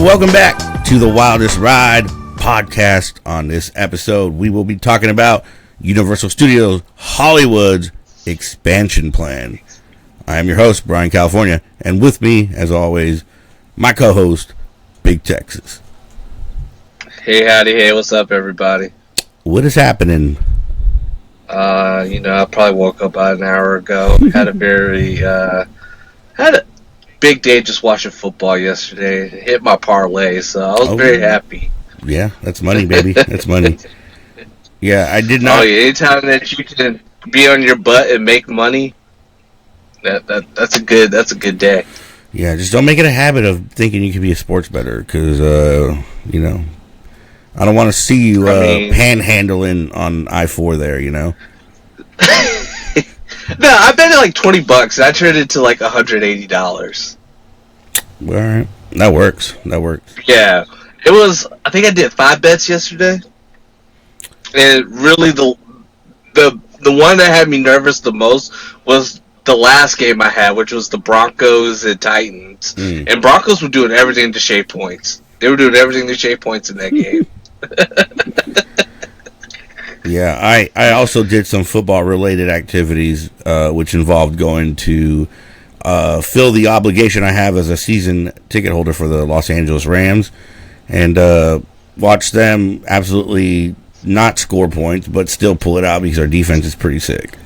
Welcome back to the Wildest Ride podcast. On this episode, we will be talking about Universal Studios Hollywood's expansion plan. I am your host, Brian California, and with me, as always, my co-host, Big Texas. Hey, howdy, hey, what's up, everybody? What is happening? I probably woke up about an hour ago. Had a big day just watching football yesterday. Hit my parlay, so I was very happy. Yeah, that's money, baby. That's money. Yeah, I did not. Oh, yeah, anytime that you can be on your butt and make money, that's a good day. Yeah, just don't make it a habit of thinking you can be a sports bettor, because I don't want to see you panhandling on I-4 there, No, I bet it like $20 and I turned it to like $180. All right. That works. Yeah. It was, I think I did 5 bets yesterday. And really the one that had me nervous the most was the last game I had, which was the Broncos and Titans. And Broncos were doing everything to shave points. They were doing everything to shave points in that game. Yeah, I also did some football-related activities, which involved going to fill the obligation I have as a season ticket holder for the Los Angeles Rams, and watch them absolutely not score points, but still pull it out because our defense is pretty sick.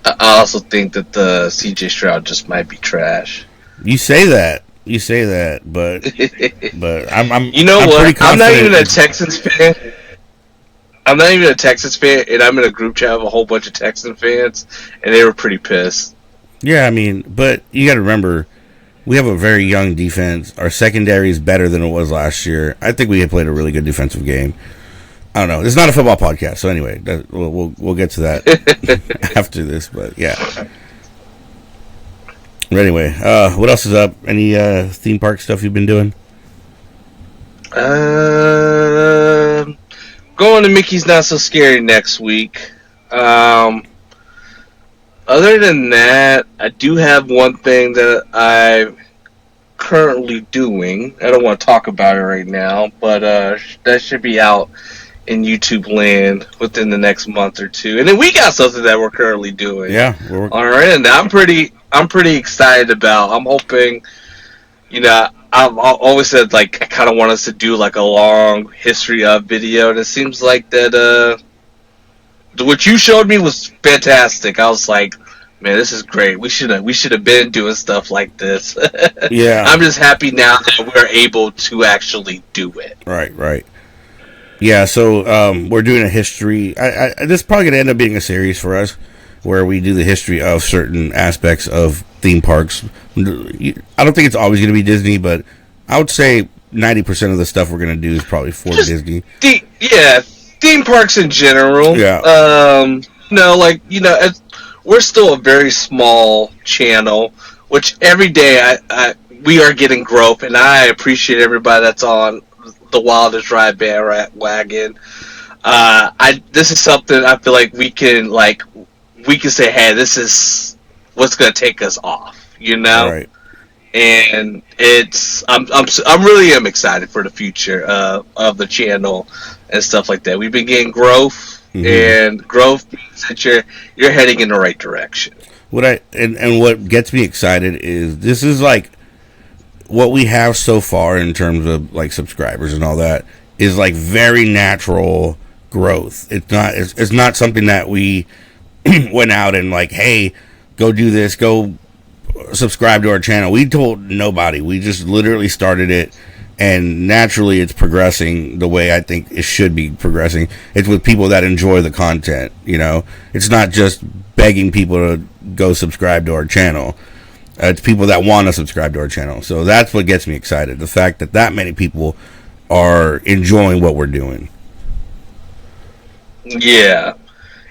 I also think that the C.J. Stroud just might be trash. You say that, but I'm. You know what? I'm not even a Texans fan. I'm not even a Texans fan, and I'm in a group chat with a whole bunch of Texans fans, and they were pretty pissed. Yeah, I mean, but you got to remember, we have a very young defense. Our secondary is better than it was last year. I think we had played a really good defensive game. I don't know. It's not a football podcast, so anyway, we'll get to that after this. But yeah. But anyway, what else is up? Any theme park stuff you've been doing? Going to Mickey's Not So Scary next week. Other than that, I do have one thing that I'm currently doing. I don't want to talk about it right now, but that should be out in YouTube land within the next month or two. And then we got something that we're currently doing. Yeah, on our end. I'm pretty excited about. I'm hoping, I've always said, like, I kind of want us to do, like, a long history of video, and it seems like that, what you showed me was fantastic. I was like, man, this is great. We should have been doing stuff like this. Yeah. I'm just happy now that we're able to actually do it. Right. Yeah, so we're doing a history. This is probably going to end up being a series for us, where we do the history of certain aspects of theme parks. I don't think it's always going to be Disney, but I would say 90% of the stuff we're going to do is probably for Disney. Theme parks in general. Yeah. We're still a very small channel, which every day we are getting growth, and I appreciate everybody that's on the Wildest Ride bandwagon. This is something I feel like we can say, hey, this is what's going to take us off, Right. And I'm really excited for the future of the channel and stuff like that. We've been getting growth, and growth means that you're heading in the right direction. What gets me excited is this is like what we have so far in terms of like subscribers and all that is like very natural growth. It's not something that we went out and like, hey, go do this, go subscribe to our channel. We told nobody. We just literally started it, and naturally it's progressing the way I think it should be progressing. It's with people that enjoy the content, It's not just begging people to go subscribe to our channel. It's people that want to subscribe to our channel. So that's what gets me excited. The fact that many people are enjoying what we're doing. Yeah.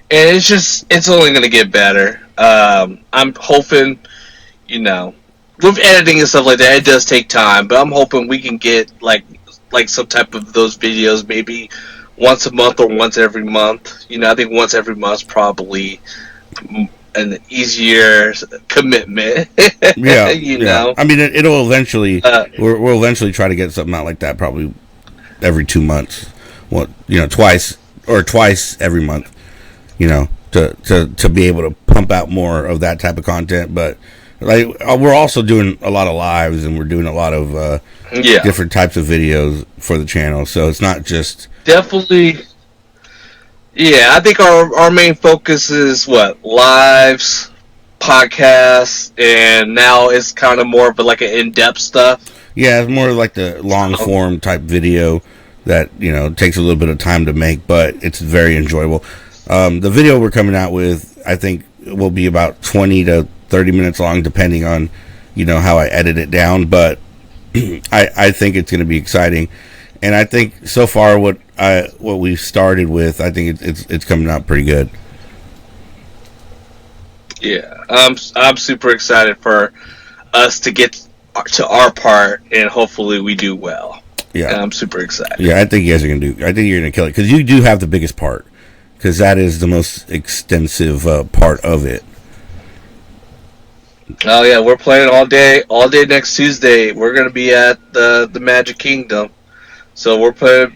And it's only going to get better. I'm hoping, with editing and stuff like that, it does take time, but I'm hoping we can get like some type of those videos maybe once a month or once every month. I think once every month is probably an easier commitment. Yeah, you yeah. know. I mean, it'll eventually. Uh, We'll eventually try to get something out like that, probably every 2 months. What, twice every month. To be able to pump out more of that type of content. But like, we're also doing a lot of lives, and we're doing a lot of yeah, different types of videos for the channel. So it's not just definitely. Yeah, I think our main focus is what lives, podcasts, and now it's kind of more of like an in depth stuff. yeah, it's more like the long So, form type video that takes a little bit of time to make, but it's very enjoyable. The video we're coming out with, I think, will be about 20 to 30 minutes long, depending on how I edit it down. But I think it's going to be exciting, and I think so far what we've started with, I think it's coming out pretty good. yeah, I'm super excited for us to get to our part, and hopefully we do well. Yeah, And I'm super excited. yeah. I think you guys are going to do. I think you're going to kill it, because you do have the biggest part, because that is the most extensive part of it. Oh yeah, we're playing all day next Tuesday. We're gonna be at the Magic Kingdom, so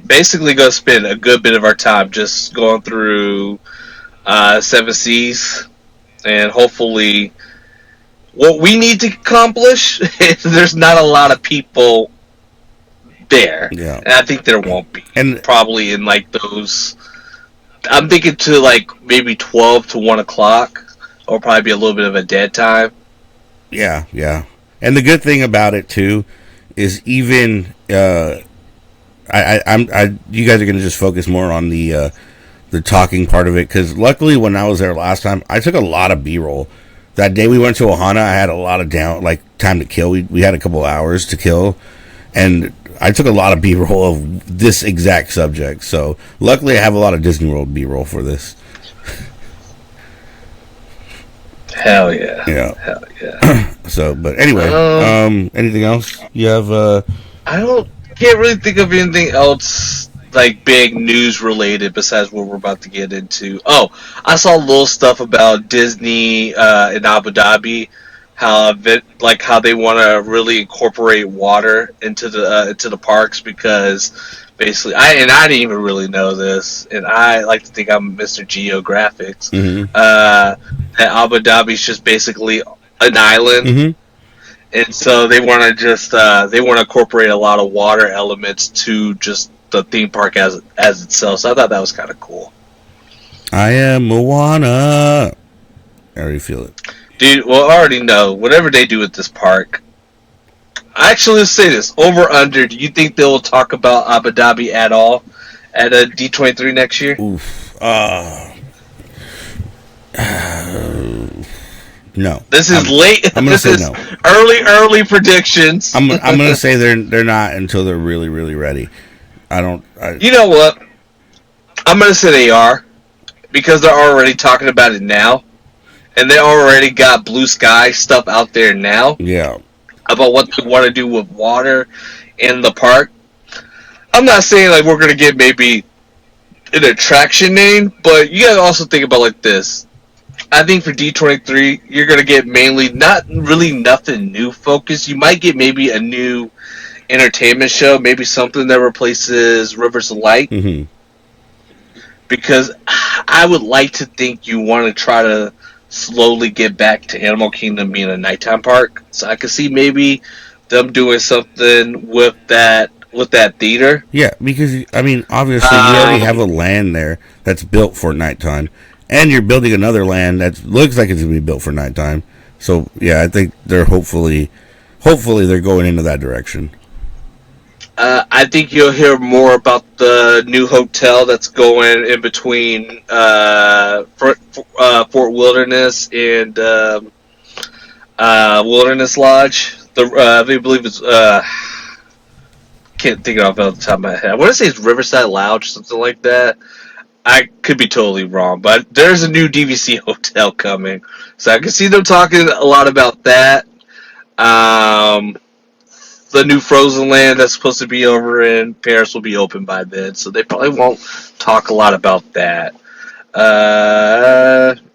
basically gonna spend a good bit of our time just going through Seven Seas, and hopefully, what we need to accomplish is there's not a lot of people there, Yeah, and I think there won't be. and Probably in like those, I'm thinking to like maybe 12 to 1 o'clock, or probably be a little bit of a dead time. yeah, yeah. And the good thing about it too is, even you guys are going to just focus more on the talking part of it, because luckily when I was there last time, I took a lot of B-roll. That day we went to Ohana, I had a lot of time to kill. We had a couple hours to kill, and I took a lot of B-roll of this exact subject. So luckily I have a lot of Disney World B-roll for this. Hell yeah. Yeah. Hell yeah. So, but anyway, anything else you have? I don't can't really think of anything else like big news related besides what we're about to get into. Oh, I saw a little stuff about Disney in Abu Dhabi, how they want to really incorporate water into the parks, because basically I didn't even really know this, and I like to think I'm Mr. Geographics. Mm-hmm. That Abu Dhabi's just basically an island, Mm-hmm. and so they want to incorporate a lot of water elements to just the theme park as itself. So I thought that was kind of cool. I am Moana. I already feel it. Dude, well, I already know whatever they do at this park. Actually, let's say this: over under. Do you think they will talk about Abu Dhabi at all at a D23 next year? Oof. No. This is late. I'm gonna This say is no. early predictions. I'm gonna say they're not until they're really really ready. I don't. You know what? I'm gonna say they are, because they're already talking about it now, and they already got blue sky stuff out there now Yeah. about what they want to do with water in the park. I'm not saying like we're gonna get maybe an attraction name, but you gotta also think about like this. I think for D23, you're gonna get mainly not really nothing new focused. You might get maybe a new entertainment show, maybe something that replaces Rivers of Light, Mm-hmm. because I would like to think you want to try to slowly get back to Animal Kingdom being a nighttime park. So I could see maybe them doing something with that theater. Yeah, because I mean, obviously, you already have a land there that's built for nighttime, and you're building another land that looks like it's gonna be built for nighttime. So yeah, I think they're hopefully they're going into that direction. I think you'll hear more about the new hotel that's going in between Fort Wilderness and Wilderness Lodge. I believe it's can't think of it off the top of my head. I want to say it's Riverside Lounge, something like that. I could be totally wrong, but there's a new DVC hotel coming, so I can see them talking a lot about that. The new Frozen Land that's supposed to be over in Paris will be open by then, so they probably won't talk a lot about that.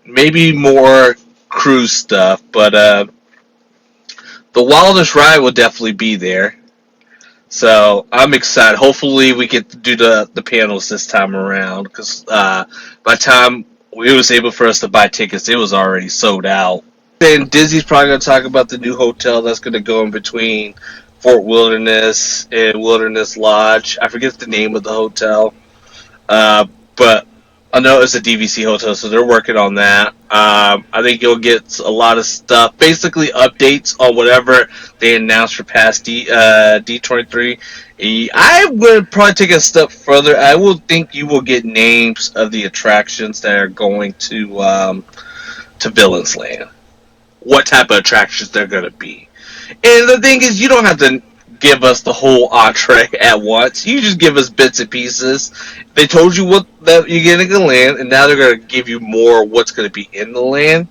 Maybe more cruise stuff, but the wildest ride will definitely be there. So I'm excited. Hopefully, we get to do the panels this time around because by the time it was able for us to buy tickets, it was already sold out. Then Disney's probably going to talk about the new hotel that's going to go in between Fort Wilderness and Wilderness Lodge. I forget the name of the hotel. But I know it's a DVC hotel, so they're working on that. I think you'll get a lot of stuff, basically updates on whatever they announced for past D23. I would probably take a step further. I will think you will get names of the attractions that are going to Villains Land. What type of attractions they're going to be. And the thing is, you don't have to give us the whole entree at once. You just give us bits and pieces. They told you what that you're getting in the land, and now they're going to give you more what's going to be in the land.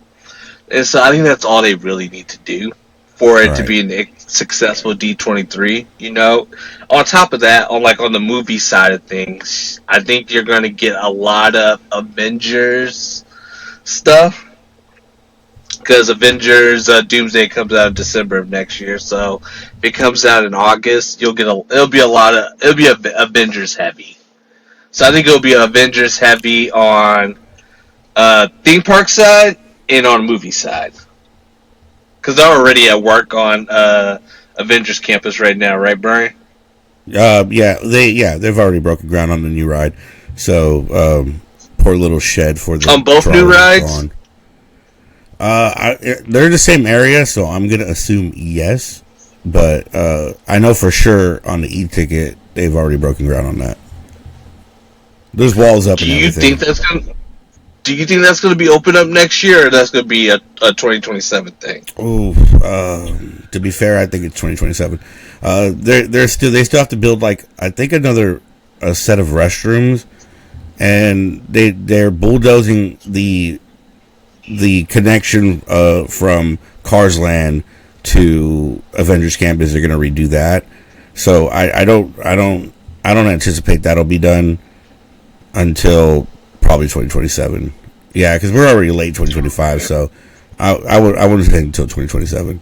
And so I think that's all they really need to do for it to be a successful D23. You know, on top of that, on the movie side of things, I think you're going to get a lot of Avengers stuff. Because Avengers Doomsday comes out in December of next year, so if it comes out in August, it'll be Avengers heavy. So I think it'll be Avengers heavy on theme park side and on movie side. Because they're already at work on Avengers Campus right now, right, Brian? They've already broken ground on the new ride. So poor little shed for the on both new rides. Gone. They're in the same area, so I'm gonna assume yes. But I know for sure on the e-ticket they've already broken ground on that. There's walls up. Do you think that's gonna be open up next year, or that's gonna be a 2027 thing? Oh, to be fair, I think it's 2027. They still have to build I think another set of restrooms, and they're bulldozing the connection from Cars Land to Avengers Campus. They're going to redo that, so I don't anticipate that'll be done until probably 2027. Yeah, because we're already late 2025, so I wouldn't think until 2027.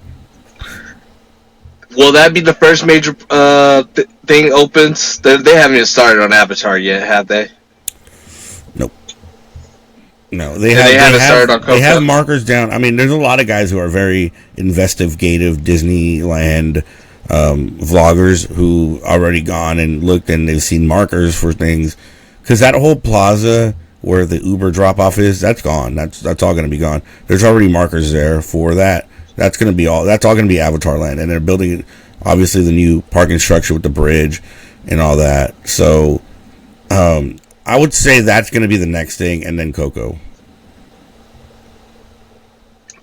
Will that be the first major thing opens? They haven't even started on Avatar yet, have they? Nope. No, they have markers down. I mean, there's a lot of guys who are very investigative Disneyland vloggers who already gone and looked, and they've seen markers for things. Because that whole plaza where the Uber drop off is, that's gone. That's all going to be gone. There's already markers there for that. That's going to be all. That's all going to be Avatar Land, and they're building obviously the new parking structure with the bridge and all that. So. I would say that's going to be the next thing, and then Coco.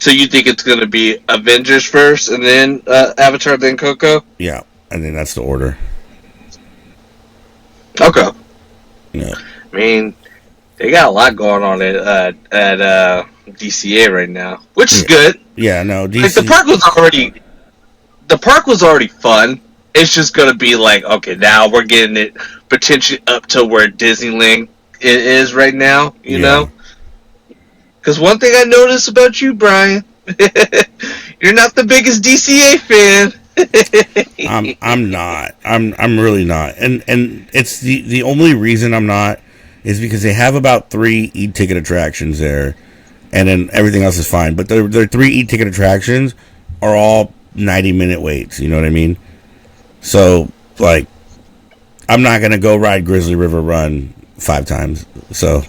So you think it's going to be Avengers first, and then Avatar, then Coco? Yeah, and then that's the order. Okay. Yeah. I mean, they got a lot going on at DCA right now, which is good. Yeah, no, DC. The park was already fun. It's just going to be okay, now we're getting it potentially up to where Disneyland is right now, you know? Because one thing I noticed about you, Brian, you're not the biggest DCA fan. I'm not. I'm really not. And it's the only reason I'm not is because they have about 3 e-ticket attractions there, and then everything else is fine. But their 3 e-ticket attractions are all 90-minute waits, you know what I mean? So, I'm not going to go ride Grizzly River Run 5 times. So,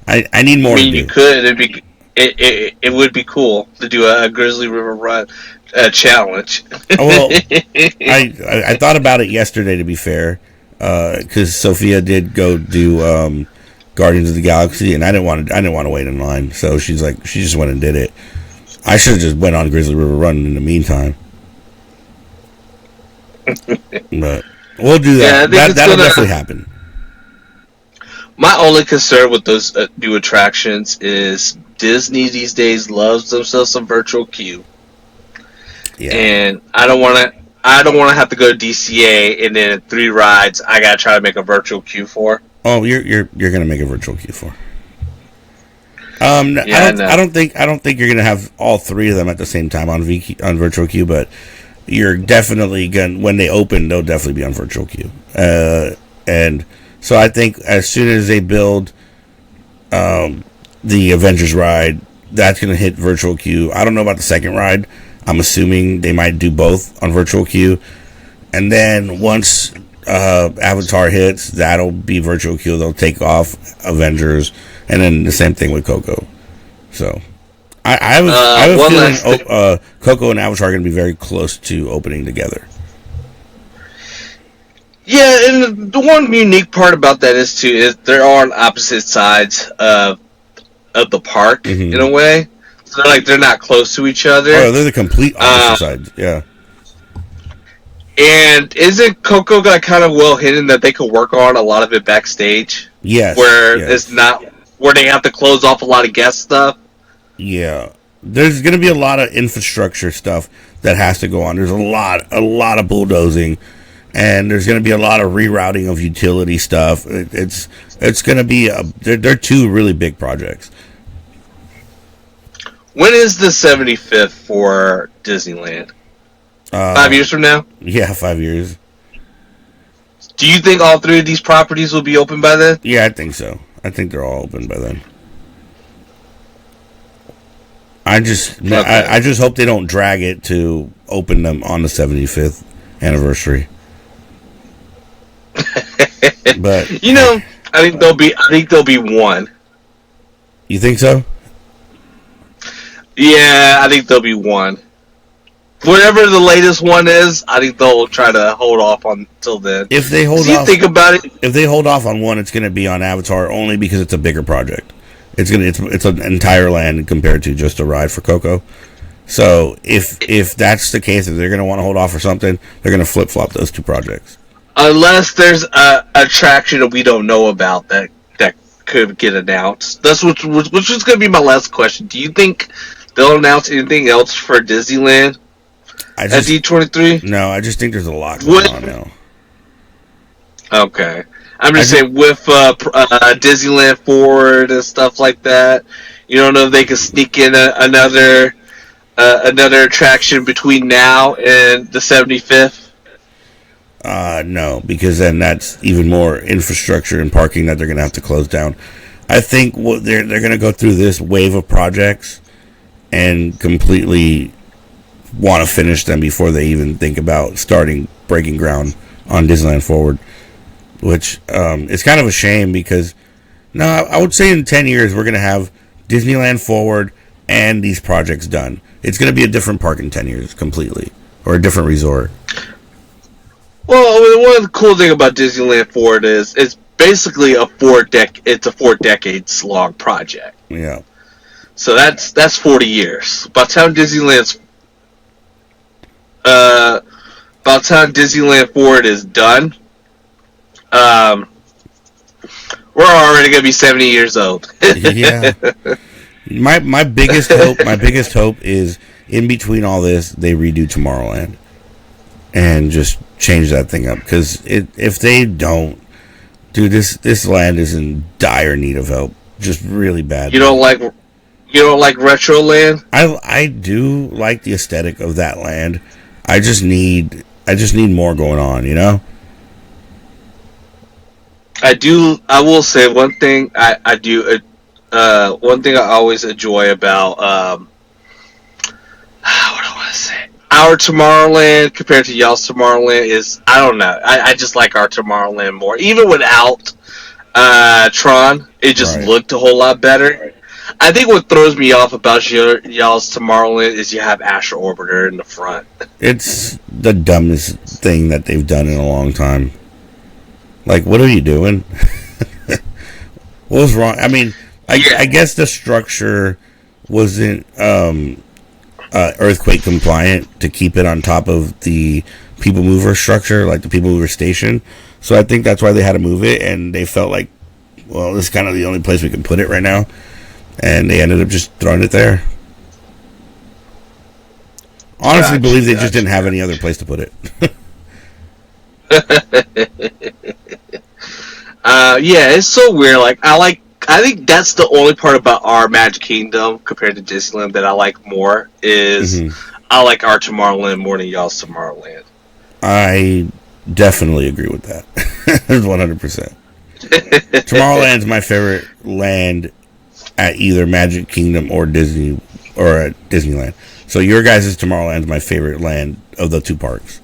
I need more to do. You could. It would be cool to do a Grizzly River Run challenge. Well, I thought about it yesterday, to be fair, because Sophia did go do Guardians of the Galaxy, and I didn't want to wait in line. So she just went and did it. I should have just went on Grizzly River Run in the meantime. But we'll do that. Yeah, that'll definitely happen. My only concern with those new attractions is Disney these days loves themselves some virtual queue. Yeah. And I don't want to have to go to DCA and then 3 rides I gotta try to make a virtual queue for. Oh, you're gonna make a virtual queue for. Yeah, I know. I don't think you're gonna have all three of them at the same time on on Virtual Queue, but you're definitely going when they open, they'll definitely be on Virtual Queue. And so I think as soon as they build the Avengers ride, that's going to hit Virtual Queue. I don't know about the second ride. I'm assuming they might do both on Virtual Queue. And then once Avatar hits, that'll be Virtual Queue. They'll take off Avengers, and then the same thing with Coco. So I have a feeling Coco and Avatar are going to be very close to opening together. Yeah, and the one unique part about that is they're on opposite sides of the park in a way. So they're not close to each other. Oh, they're the complete opposite sides. Yeah. And isn't Coco got kind of well hidden that they could work on a lot of it backstage? Yes. Where it's not where they have to close off a lot of guest stuff. Yeah. There's going to be a lot of infrastructure stuff that has to go on. There's a lot of bulldozing, and there's going to be a lot of rerouting of utility stuff. It's going to be they're two really big projects. When is the 75th for Disneyland? 5 years from now? Yeah, 5 years. Do you think all three of these properties will be open by then? Yeah, I think so. I think they're all open by then. I just hope they don't drag it to open them on the 75th anniversary. But I think there'll be one. You think so? Yeah, I think there'll be one. Whatever the latest one is, I think they'll try to hold off until then. If they hold off, think about it. If they hold off on one, it's going to be on Avatar only because it's a bigger project. It's an entire land compared to just a ride for Coco. So if that's the case, if they're going to want to hold off for something, they're going to flip flop those two projects. Unless there's a attraction that we don't know about that could get announced. That's which is going to be my last question. Do you think they'll announce anything else for Disneyland at D23? No, I just think there's a lot going on now. Okay. I'm just saying, with Disneyland Forward and stuff like that, you don't know if they could sneak in another attraction between now and the 75th? No, because then that's even more infrastructure and parking that they're going to have to close down. I think they're going to go through this wave of projects and completely want to finish them before they even think about breaking ground on Disneyland Forward. Which is kind of a shame because, I would say in 10 years we're going to have Disneyland Forward and these projects done. It's going to be a different park in 10 years completely, or a different resort. Well, one of the cool thing about Disneyland Forward is it's basically a 4 decades long project. Yeah. So that's 40 years. By the time Disneyland Forward is done, we're already gonna be 70 years old. Yeah. My biggest hope is in between all this they redo Tomorrowland and just change that thing up, because if they don't, dude, this land is in dire need of help, just really bad. You don't like Retroland? I do like the aesthetic of that land. I just need more going on, I will say one thing I do. One thing I always enjoy about what do I want to say? Our Tomorrowland compared to y'all's Tomorrowland is, I don't know. I just like our Tomorrowland more. Even without Tron, it just looked a whole lot better. I think what throws me off about y'all's Tomorrowland is you have Astro Orbiter in the front. It's the dumbest thing that they've done in a long time. Like, what are you doing? What was wrong? I mean, I guess the structure wasn't earthquake compliant to keep it on top of the People Mover structure, like the People Mover station. So I think that's why they had to move it, and they felt like, well, this is kind of the only place we can put it right now. And they ended up just throwing it there. Honestly, believe they just didn't have any other place to put it. Yeah, it's so weird. Like, I I think that's the only part about our Magic Kingdom compared to Disneyland that I like more is I like our Tomorrowland more than y'all's Tomorrowland. I definitely agree with that. 100%. Tomorrowland's my favorite land at either Magic Kingdom or Disney or at Disneyland. So your guys' Tomorrowland's my favorite land of the two parks.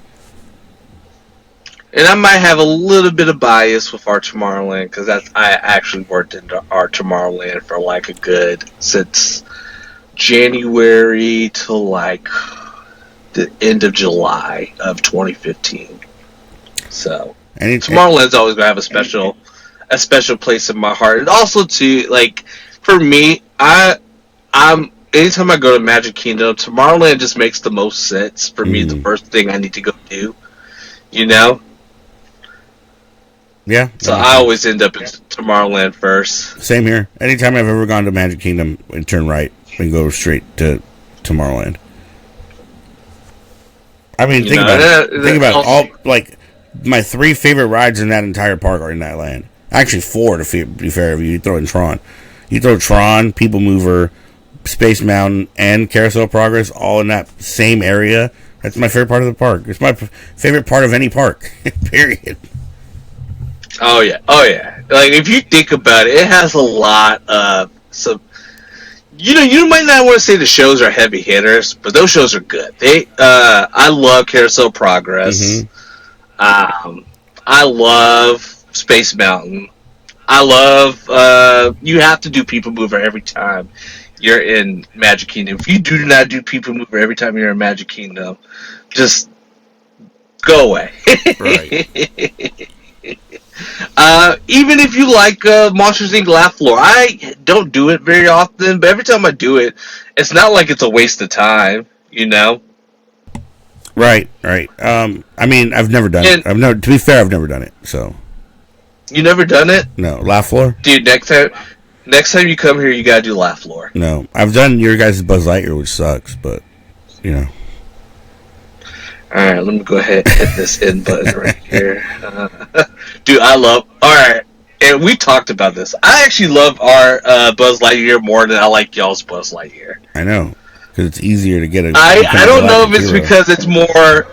And I might have a little bit of bias with our Tomorrowland because I actually worked in our Tomorrowland for like a good since January to like the end of July of 2015. So Tomorrowland's always gonna have a special place in my heart. And also too, like for me, I'm anytime I go to Magic Kingdom, Tomorrowland just makes the most sense for me. The first thing I need to go do, you know. Yeah. So I always end up in Tomorrowland first. Same here. Anytime I've ever gone to Magic Kingdom, I turn right and go straight to Tomorrowland. I mean, think about it. Think about all like my 3 favorite rides in that entire park are in that land. Actually, 4 to be fair. If you throw in Tron, you throw Tron, People Mover, Space Mountain, and Carousel Progress all in that same area. That's my favorite part of the park. It's my favorite part of any park. Period. Oh yeah. Like if you think about it, it has a lot of some. You might not want to say the shows are heavy hitters, but those shows are good. I love Carousel Progress. I love Space Mountain. I love. You have to do People Mover every time you're in Magic Kingdom. If you do not do People Mover every time you're in Magic Kingdom, just go away. Right. Even if you like Monsters Inc. Laugh Floor, I don't do it very often, but every time I do it, it's not like it's a waste of time, you know? Right. I mean, I've never done it. To be fair, I've never done it, so. You never done it? No. Laugh Floor? Dude, next time you come here, you gotta do Laugh Floor. No. I've done your guys' Buzz Lightyear, which sucks, but, you know. Alright, let me go ahead and hit this end button right here. Dude, alright, and we talked about this. I actually love our Buzz Lightyear more than I like y'all's Buzz Lightyear. I know, because it's easier to get a... I don't know if it's because it's more...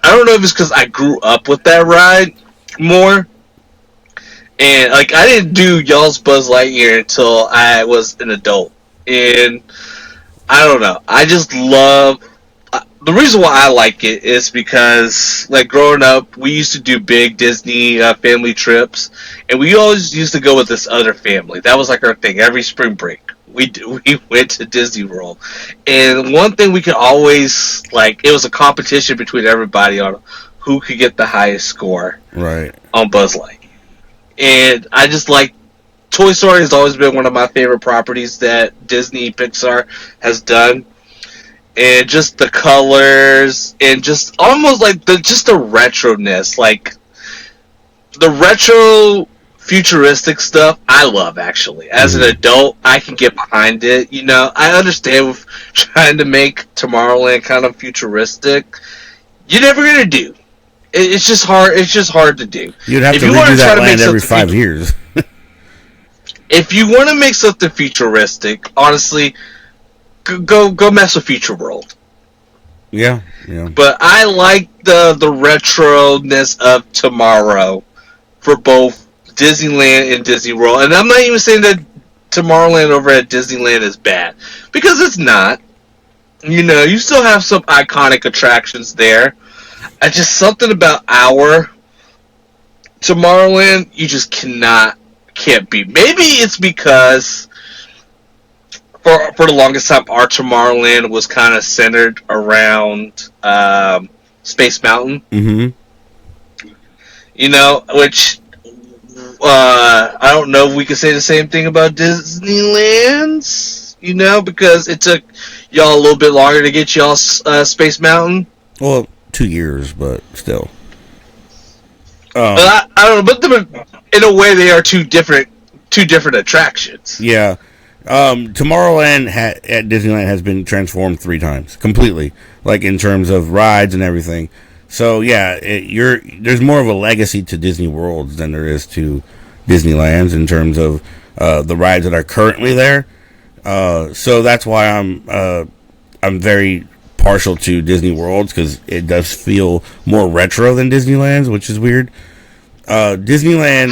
I don't know if it's because I grew up with that ride more. And, like, I didn't do y'all's Buzz Lightyear until I was an adult. And, I don't know. I just love... The reason why I like it is because, like, growing up, we used to do big Disney family trips, and we always used to go with this other family. That was, like, our thing. Every spring break, we went to Disney World. And one thing we could always, like, it was a competition between everybody on who could get the highest score on Buzz Lightyear. And I just like, Toy Story has always been one of my favorite properties that Disney Pixar has done. And just the colors, and just almost like the retroness, like the retro futuristic stuff. I love actually. As an adult, I can get behind it. You know, I understand with trying to make Tomorrowland kind of futuristic. You're never gonna do. It's just hard. It's just hard to do. You'd have to redo that land every 5 years. If you want to make something futuristic, honestly. Go mess with Future World. Yeah. But I like the retro-ness of Tomorrow for both Disneyland and Disney World. And I'm not even saying that Tomorrowland over at Disneyland is bad. Because it's not. You know, you still have some iconic attractions there. Just something about our Tomorrowland, you just can't beat. Maybe it's because... For the longest time, our Tomorrowland was kind of centered around Space Mountain. Mm-hmm. You know, which I don't know if we could say the same thing about Disneyland's. You know, because it took y'all a little bit longer to get y'all Space Mountain. Well, 2 years, but still. I don't know, but in a way, they are two different attractions. Yeah. Tomorrowland at Disneyland has been transformed 3 times completely, like in terms of rides and everything. So yeah, there's more of a legacy to Disney Worlds than there is to Disneyland's in terms of the rides that are currently there. So that's why I'm very partial to Disney Worlds, because it does feel more retro than Disneyland's, which is weird. Disneyland.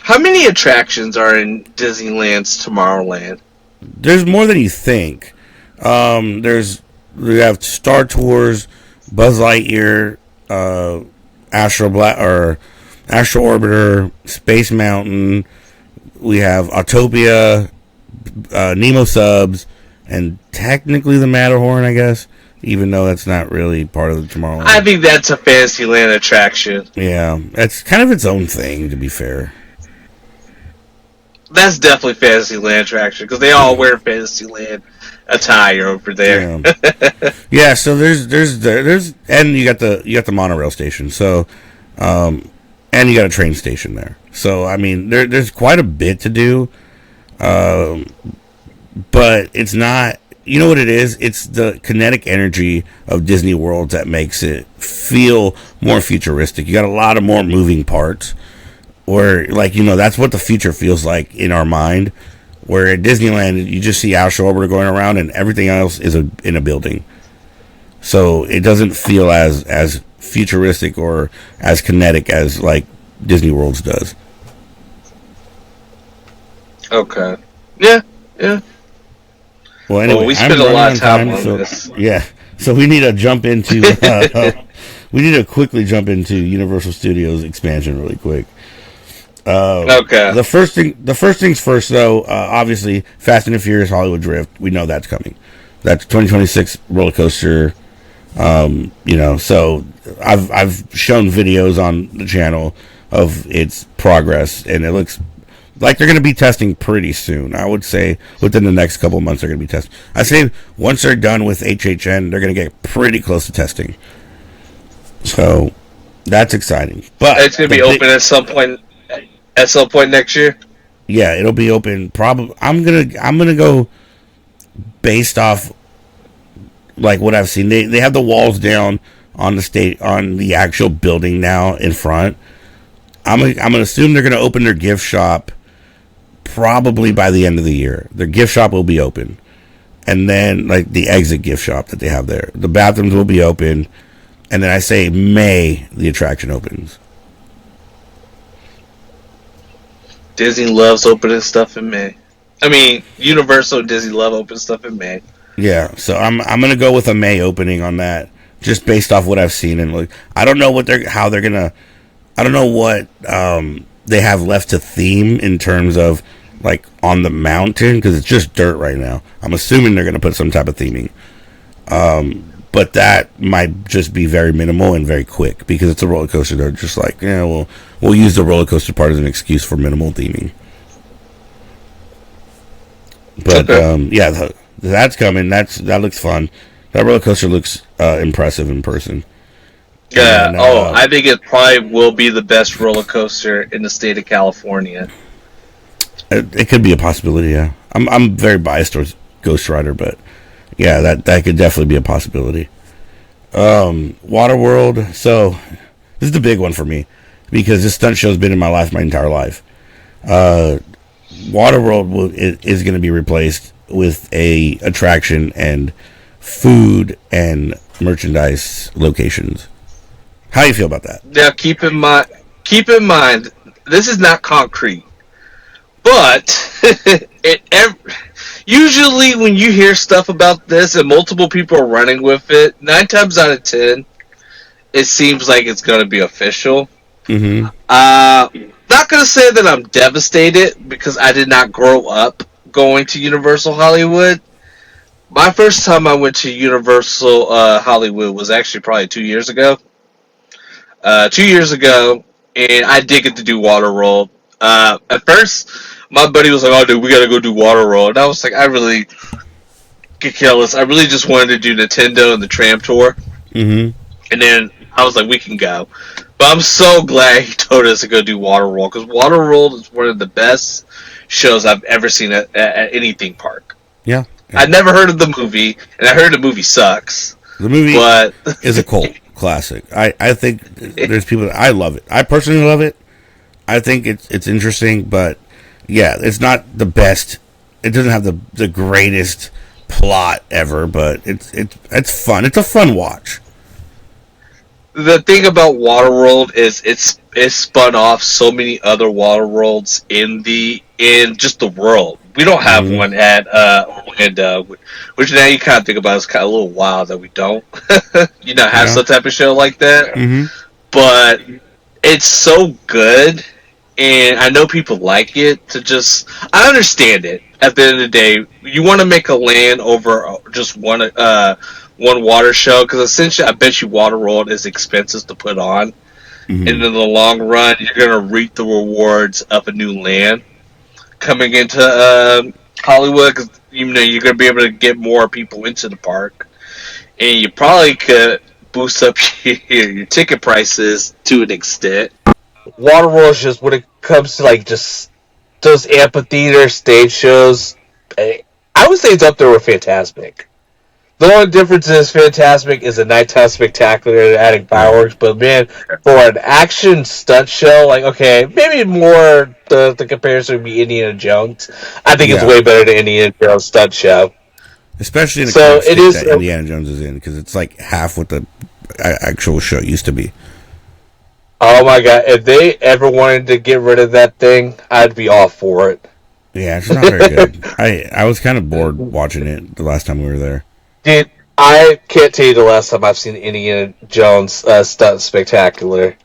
How many attractions are in Disneyland's Tomorrowland? There's more than you think. We have Star Tours, Buzz Lightyear, Astro Orbiter, Space Mountain. We have Autopia, Nemo Subs, and technically the Matterhorn, I guess, even though that's not really part of the Tomorrowland. I think that's a Fantasyland attraction. Yeah, it's kind of its own thing, to be fair. That's definitely Fantasyland attraction, because they all wear Fantasyland attire over there. Yeah, yeah, so there's and you got the monorail station, so and you got a train station there. So I mean, there's quite a bit to do, but it's not. You know what it is? It's the kinetic energy of Disney World that makes it feel more futuristic. You got a lot of more moving parts, where that's what the future feels like in our mind. Where at Disneyland, you just see Astro Orbiter going around, and everything else is in a building. So it doesn't feel as futuristic or as kinetic as like Disney World's does. Okay. Yeah. Well, anyway, we spent a lot of time on so, this. Yeah, so we need to jump into. We need to quickly jump into Universal Studios expansion really quick. Okay. The first things first, though. Obviously, Fast and the Furious Hollywood Drift. We know that's coming. That's 2026 roller coaster. So I've shown videos on the channel of its progress, and it looks like they're going to be testing pretty soon. I would say within the next couple of months they're going to be testing. I say once they're done with HHN, they're going to get pretty close to testing. So that's exciting. But it's going to be open at some point. At some point next year. Yeah, it'll be open. Probably. I'm gonna go based off like what I've seen. They have the walls down on the actual building now in front. I'm gonna assume they're gonna open their gift shop probably by the end of the year. Their gift shop will be open, and then like the exit gift shop that they have there, the bathrooms will be open, and then I say May the attraction opens. Disney loves opening stuff in May. I mean, Universal and Disney love opening stuff in May. Yeah, so I'm gonna go with a May opening on that, just based off what I've seen, and like I don't know what I don't know what they have left to theme in terms of like on the mountain, because it's just dirt right now. I'm assuming they're gonna put some type of theming, but that might just be very minimal and very quick because it's a roller coaster. They're just like, yeah, we'll use the roller coaster part as an excuse for minimal theming. But yeah, that's coming. That looks fun. That roller coaster looks impressive in person. Yeah. And, I think it probably will be the best roller coaster in the state of California. It could be a possibility. Yeah, I'm very biased towards Ghost Rider, but yeah, that could definitely be a possibility. Waterworld. So this is the big one for me because this stunt show has been in my life my entire life. Waterworld is going to be replaced with a attraction and food and merchandise locations. How do you feel about that? Now, keep in mind, this is not concrete, but usually when you hear stuff about this and multiple people are running with it, 9 times out of 10, it seems like it's going to be official. Mm-hmm. Not going to say that I'm devastated because I did not grow up going to Universal Hollywood. My first time I went to Universal Hollywood was actually probably 2 years ago. 2 years ago, and I did get to do Waterworld. At first, my buddy was like, "Oh, dude, we gotta go do Waterworld," and I was like, "I really get careless. I really just wanted to do Nintendo and the tram tour." Mm-hmm. And then I was like, "We can go," but I'm so glad he told us to go do Waterworld because Waterworld is one of the best shows I've ever seen at any theme park. Yeah. I'd never heard of the movie, and I heard the movie sucks. The movie is a cult classic. I think there's people that I love it. I personally love it. I think it's interesting, but yeah, it's not the best. It doesn't have the greatest plot ever, but it's fun. It's a fun watch. The thing about Waterworld is it's spun off so many other Waterworlds in just the world. We don't have Mm-hmm. one at Orlando, which now you kind of think about it's kind of a little wild that we don't, have Yeah. some type of show like that. Mm-hmm. But it's so good, and I know people like it. I understand it. At the end of the day, you want to make a land over just one water show because essentially, I bet you Waterworld is expensive to put on, and Mm-hmm. in the long run, you're gonna reap the rewards of a new land coming into Hollywood. Cause, you're gonna be able to get more people into the park, and you probably could boost up your ticket prices to an extent. Waterworld is just when it comes to like just those amphitheater stage shows. I would say it's up there with Fantasmic. The only difference is Fantasmic is a nighttime spectacular and adding Right. fireworks, but man, for an action stunt show, like okay, maybe more the comparison would be Indiana Jones. I think it's Yeah. way better than Indiana Jones stunt show. Especially in the So current it state is. that Indiana Jones is in, because it's like half what the actual show used to be. Oh my god! If they ever wanted to get rid of that thing, I'd be all for it. Yeah, it's not very good. I was kind of bored watching it the last time we were there. Dude, I can't tell you the last time I've seen Indiana Jones stunt spectacular.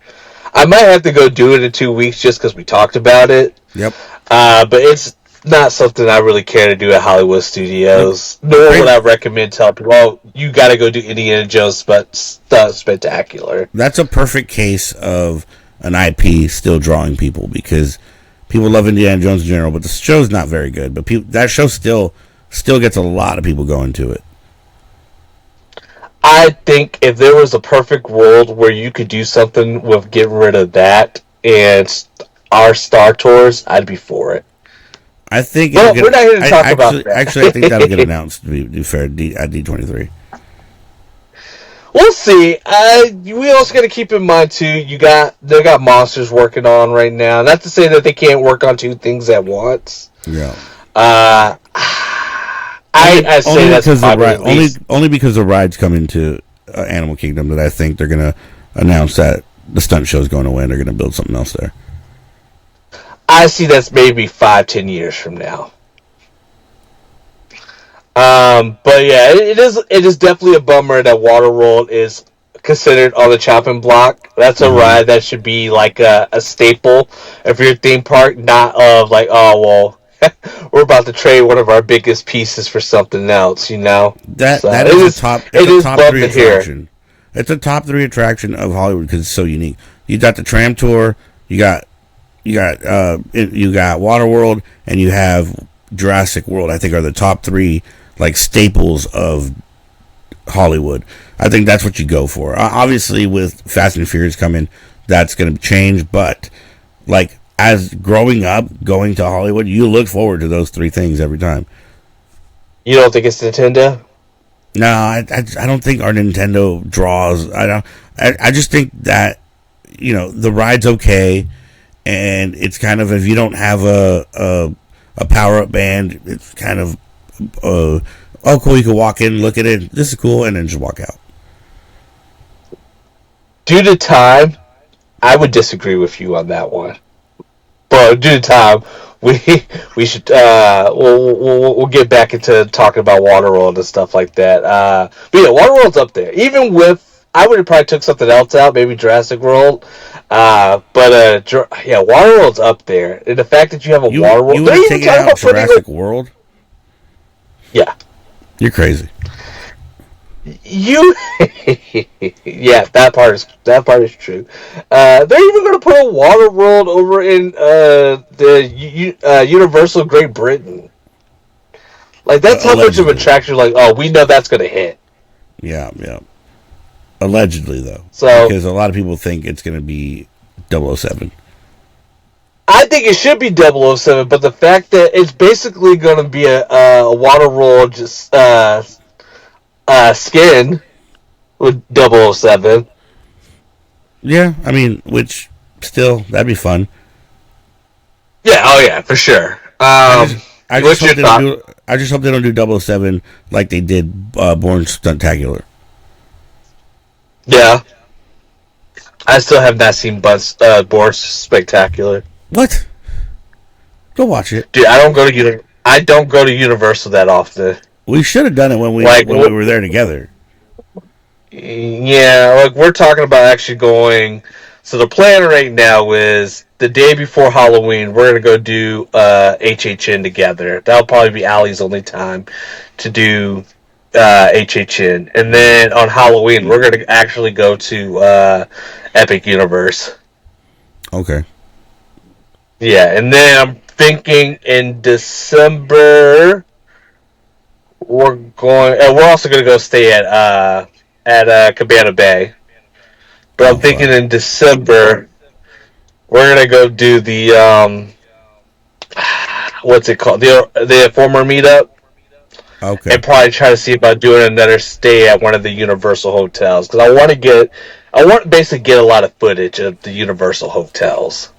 I might have to go do it in 2 weeks just because we talked about it. Yep. But it's not something I really care to do at Hollywood Nope. Studios. Nor would I recommend telling people, "Oh, you got to go do Indiana Jones stunt spectacular." That's a perfect case of an IP still drawing people, because people love Indiana Jones in general, but the show's not very good. But that show still gets a lot of people going to it. I think if there was a perfect world where you could do something with getting rid of that and our Star Tours, I'd be for it. I think it'll But get. we're not here to I talk about actually, that. actually, I think that'll get announced. To be fair, at D23. We'll see. We also got to keep in mind too. They got monsters working on right now. Not to say that they can't work on two things at once. Yeah. Uh, I say Only that's because the probably ride, at least. only because the rides come into Animal Kingdom, that I think they're gonna announce that the stunt show's going away and they're gonna build something else there. I see that's maybe 5-10 years from now. But yeah, it is definitely a bummer that Waterworld is considered on the chopping block. That's a Mm-hmm. ride that should be like a staple of your theme park, not of like, oh well, we're about to trade one of our biggest pieces for something else, you know. That So that it is a is top. It's it a is top bummed three to hear. attraction. It's a top three attraction of Hollywood because it's so unique. You got the tram tour. You got Waterworld, and you have Jurassic World. I think are the top three like staples of Hollywood. I think that's what you go for. Obviously, with Fast and Furious coming, that's going to change. But like as growing up, going to Hollywood, you look forward to those three things every time. You don't think it's Nintendo? No, I don't think our Nintendo draws. I don't. I just think that the ride's okay, and it's kind of, if you don't have a power up band, it's kind of oh cool, you can walk in, look at it, this is cool, and then just walk out. Due to time, I would disagree with you on that one. But due to time, we we should we'll get back into talking about Waterworld and stuff like that. But yeah, Waterworld's up there. Even with, I would have probably took something else out, maybe Jurassic World. Yeah, Waterworld's up there. And the fact that you have a You Waterworld, would they're have even taken talking out about putting Jurassic World? yeah. You're crazy. You, yeah, that part is true. They're even going to put a water world over in the Universal Great Britain. Like that's how much of a Allegedly. attraction. Like, oh, we know that's going to hit. Yeah, yeah. Allegedly, though, So because a lot of people think it's going to be 007. I think it should be 007, but the fact that it's basically going to be a water world just skin with 007. Yeah, I mean, which still, that'd be fun. Yeah, oh yeah, for sure. I just I just What's hope your they don't thought? do I just hope they don't do 007 like they did Born Stuntacular. Yeah, I still have not seen Bourne Spectacular. What? Go watch it. Dude, I don't go to Universal that often. We should have done it Like, when we were there together. yeah, like we're talking about actually going. So the plan right now is the day before Halloween, we're gonna go do HHN together. That'll probably be Allie's only time to do HHN, and then on Halloween, we're gonna actually go to Epic Universe. Okay. Yeah, and then I'm thinking in December we're also gonna go stay at Cabana Bay. But I'm Oh, thinking fun. in December we're gonna go do the what's it called, the former meetup, Okay. and probably try to see about doing another stay at one of the Universal hotels because I want to basically get a lot of footage of the Universal hotels.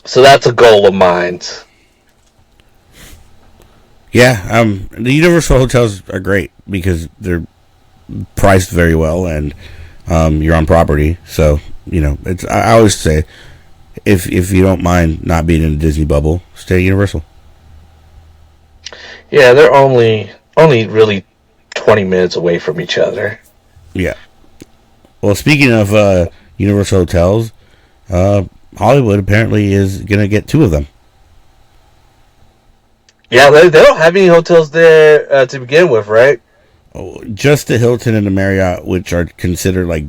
So that's a goal of mine. Yeah. The Universal hotels are great because they're priced very well and you're on property. So it's. I always say if you don't mind not being in a Disney bubble, stay at Universal. Yeah, they're only really 20 minutes away from each other. Yeah. Well, speaking of Universal hotels, uh, Hollywood apparently is gonna get two of them. Yeah, they don't have any hotels there to begin with, right? Oh, just the Hilton and the Marriott, which are considered like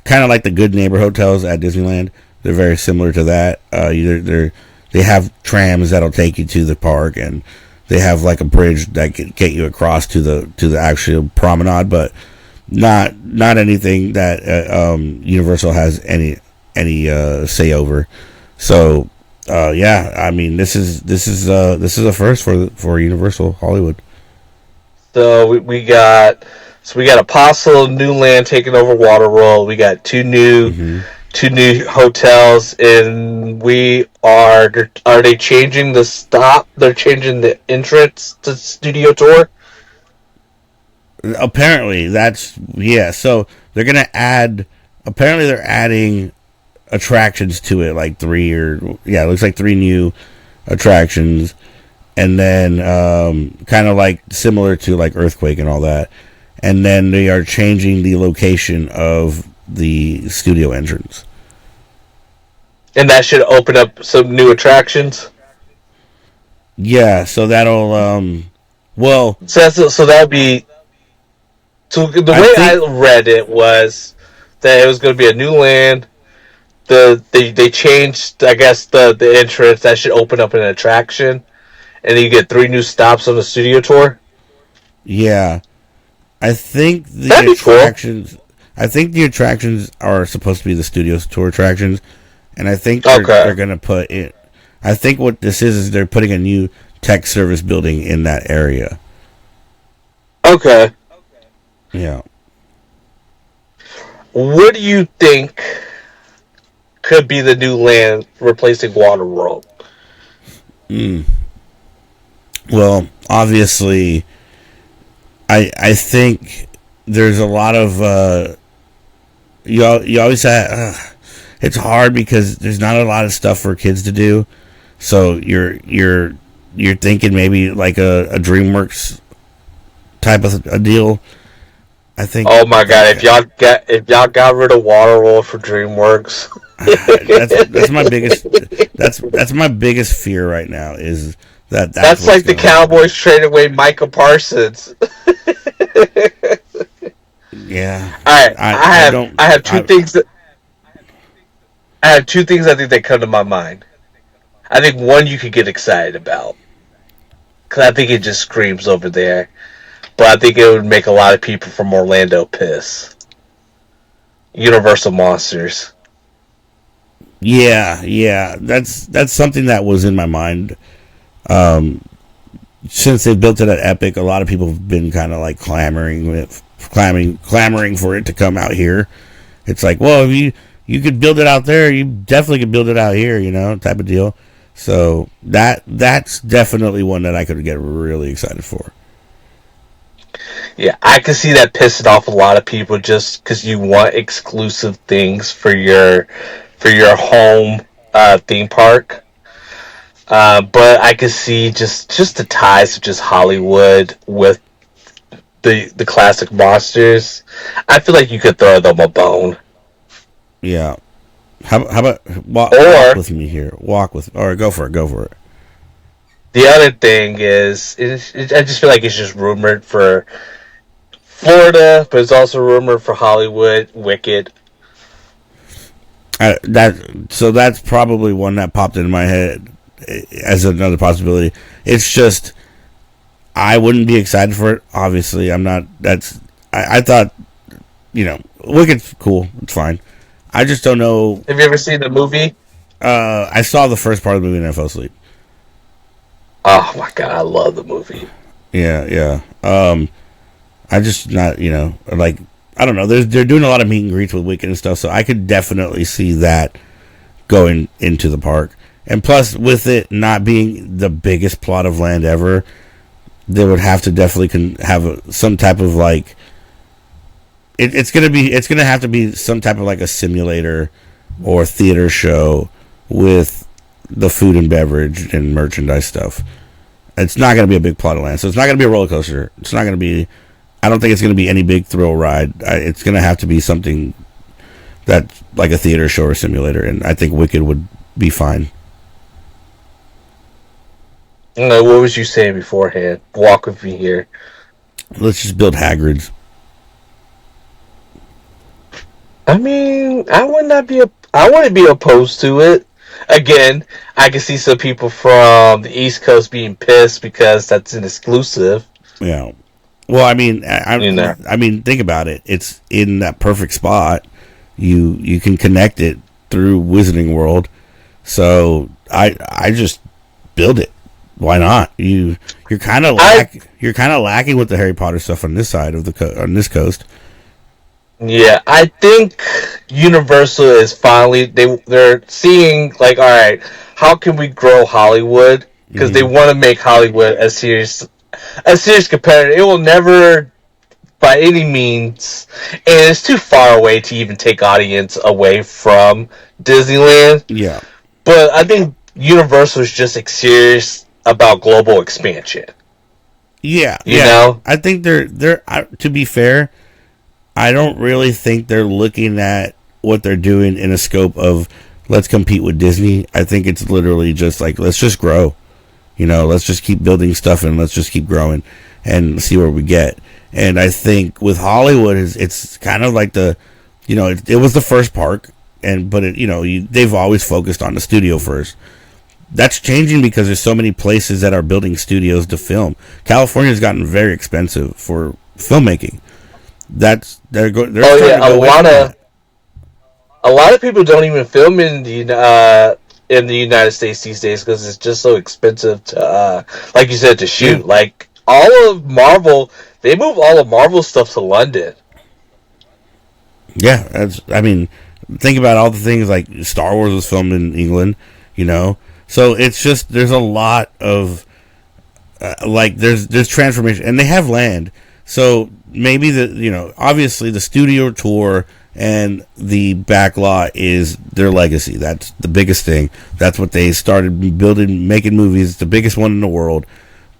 kind of like the good neighbor hotels at Disneyland. They're very similar to that. They have trams that'll take you to the park, and they have like a bridge that can get you across to the actual promenade, but not anything that Universal has any say over. So yeah, I mean this is a first for Universal Hollywood. So we got Apostle Newland taking over Waterworld. We got Hmm. two new hotels, and are they changing the stop? They're changing the entrance to Studio Tour. Apparently, that's yeah. So they're gonna add. Apparently, they're adding attractions to it, like three or yeah, it looks like three new attractions, and then kind of like similar to like Earthquake and all that. And then they are changing the location of the studio entrance. And that should open up some new attractions. Yeah, so that'll well, So that'll be so the I way I think read it was that it was going to be a new land. They changed, I guess, the entrance that should open up an attraction, and then you get three new stops on the studio tour. yeah, I think the That'd be cool. attractions. I think the attractions are supposed to be the studio tour attractions, and I think Okay. they're gonna put it. I think what this is they're putting a new tech service building in that area. Okay. Yeah. What do you think could be the new land replacing Waterworld? Mm. Well, obviously, I think there's a lot of you always say it's hard because there's not a lot of stuff for kids to do. So you're thinking maybe like a DreamWorks type of a deal. I think Oh my god! that If y'all got rid of Waterworld for DreamWorks, that's my biggest that's my biggest fear right now is that that's that's what's like the going to happen. Cowboys traded away Micah Parsons. Yeah, All right, I don't I have two I things that I have two things I think that come to my mind. I think one you could get excited about because I think it just screams over there, but I think it would make a lot of people from Orlando piss. Universal Monsters. yeah, that's something that was in my mind. Um, since they built it at Epic, a lot of people have been kind of like clamoring for it to come out here. It's like, well, if you you could build it out there. You definitely could build it out here, type of deal. So that's definitely one that I could get really excited for. Yeah, I can see that pissing off a lot of people just because you want exclusive things for your home theme park. But I can see just the ties of just Hollywood with the classic monsters. I feel like you could throw them a bone. Yeah. How about walk Or with me here? Walk with, or go for it. Go for it. the other thing is, I just feel like it's just rumored for Florida, but it's also rumored for Hollywood. Wicked. That's probably one that popped into my head as another possibility. It's just I wouldn't be excited for it. Obviously, I'm not. I thought Wicked's cool. It's fine. I just don't know. Have you ever seen the movie? I saw the first part of the movie and I fell asleep. Oh my god, I love the movie. Yeah. I just not like I don't know. They're doing a lot of meet and greets with Wicked and stuff, so I could definitely see that going into the park. And plus, with it not being the biggest plot of land ever, they would have to definitely have some type of like. It's gonna have to be some type of like a simulator or theater show with the food and beverage and merchandise stuff. It's not gonna be a big plot of land, so it's not gonna be a roller coaster. It's not gonna be. I don't think it's gonna be any big thrill ride. It's gonna have to be something that's like a theater show or simulator, and I think Wicked would be fine. No, what was you saying beforehand? Walk with me here. Let's just build Hagrid's. I mean, I wouldn't be opposed to it. Again, I can see some people from the East Coast being pissed because that's an exclusive. Yeah. Well, I mean, I mean, think about it. It's in that perfect spot. You can connect it through Wizarding World. So I just build it. Why not? You're kind of lacking with the Harry Potter stuff on this side of on this coast. Yeah, I think Universal is finally they're seeing like, all right, how can we grow Hollywood? Because they want to make Hollywood a serious competitor. It will never, by any means, and it's too far away to even take audience away from Disneyland. Yeah, but I think Universal is just serious about global expansion. Yeah, you know, I think they're to be fair, I don't really think they're looking at what they're doing in a scope of let's compete with Disney. I think it's literally just like let's just grow. Let's just keep building stuff and let's just keep growing and see where we get. And I think with Hollywood, it's kind of like it was the first park, but they've always focused on the studio first. That's changing because there's so many places that are building studios to film. California's gotten very expensive for filmmaking. They're starting to go away from that. A lot of people don't even film in the United States these days because it's just so expensive to, like you said, to shoot. Yeah. Like all of Marvel, they move all of Marvel stuff to London. Yeah, think about all the things like Star Wars was filmed in England. So it's just there's a lot of there's transformation, and they have land. So maybe obviously the studio tour and the backlot is their legacy. That's the biggest thing. That's what they started building, making movies. It's the biggest one in the world.